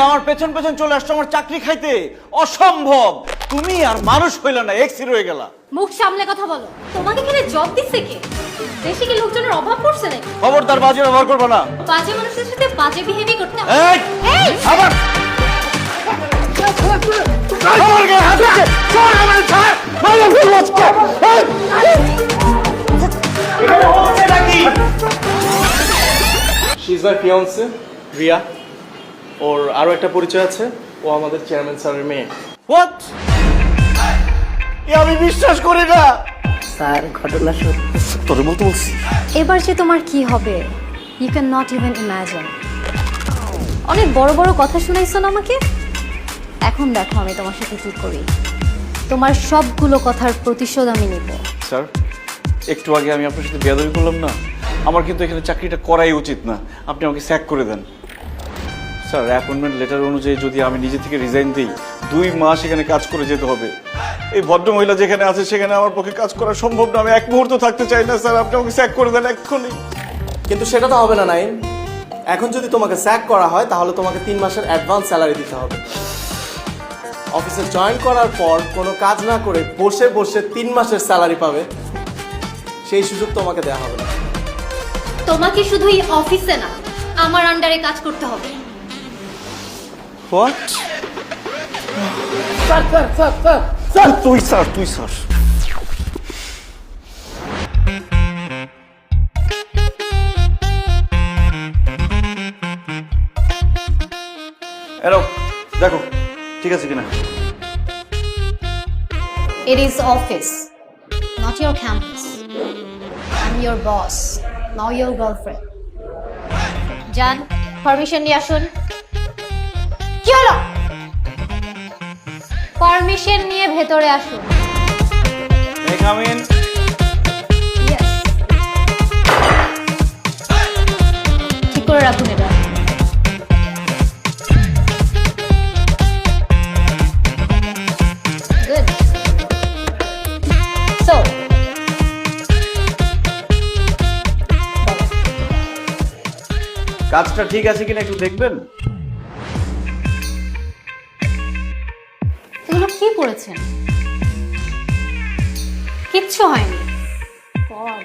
আমার পেছন পেছন চলে আসছো আমার চাকরি খাইতে? অসম্ভব! তুমি আর মানুষ হইলা না, এক্সি রয়ে গেলা। মুখ সামলে কথা বলো। তোমাকে এখানে জব দিচ্ছে কে? দেশে কি লোকজনের অভাব পড়ছে নাকি? খবরদার বাজে ব্যবহার করবে না। বাজে মানুষের সাথে বাজে বিহেভি করতে হয়। এই এই আবার আমার গায়ে হাত দিচ্ছে। ছাড় আমার, ছাড়। মারো ফুলবাজকে। এখানে হচ্ছে নাকি? She is my fiancee Riya. ওর আরো একটা পরিচয় আছে, ও আমাদের চেয়ারম্যান স্যারের মেয়ে। হোয়াট? আমি বিশ্বাস করি না। স্যার ঘটনা সত্যি। তোরে বলতে বলছি। এবার যে তোমার কি হবে you can not even imagine. অনেক বড় বড় কথা শুনাইছো না আমাকে, এখন দেখো আমি তোমার সাথে কি করি। তোমার সবগুলো কথার প্রতিশোধ আমি নিব। স্যার, একটু আগে আমি আপনার সাথে বেয়াদবি করলাম না, আমার কিন্তু এখানে চাকরিটা করাই উচিত না। আপনি আমাকে স্যাক করে দেন। স্যার, অ্যাপয়েন্টমেন্ট লেটার অনুযায়ী যদি আমি নিজে থেকে রিজাইন দিই, 2 মাস এখানে কাজ করে যেতে হবে। এই ভদ্র মহিলা যেখানে আছে সেখানে আমার পক্ষে কাজ করা সম্ভব না। আমি এক মুহূর্ত থাকতে চাই না স্যার, আপনি আমাকে স্যাক করে দেন এক্ষুনি। কিন্তু সেটা তো হবে না নাইম। এখন যদি তোমাকে স্যাক করা হয় তাহলে তোমাকে 3 মাসের অ্যাডভান্স স্যালারি দিতে হবে। অফিসে জয়েন করার পর কোনো কাজ না করে বসে বসে 3 মাসের স্যালারি পাবে, সেই সুযোগ তোমাকে দেওয়া হবে না। তোমাকে শুধু এই অফিসে না, আমার আন্ডারে কাজ করতে হবে। What? Sir sir sir sir sir তুই স্যার, তুই স্যার। এরো দেখো ঠিক আছে কিনা। It is office, not your campus. I'm your boss, not your girlfriend. জান, পারমিশন নিয়ে আসুন। কি হলো? পারমিশন নিয়ে ভেতরে আসুন। May I come in? Yes. ঠিক করে রাখুন এটা। Good. So, কাজটা ঠিক আছে কিনা একটু দেখবেন। এগুলো কি পড়েছেন? কিচ্ছু হয়নি। God.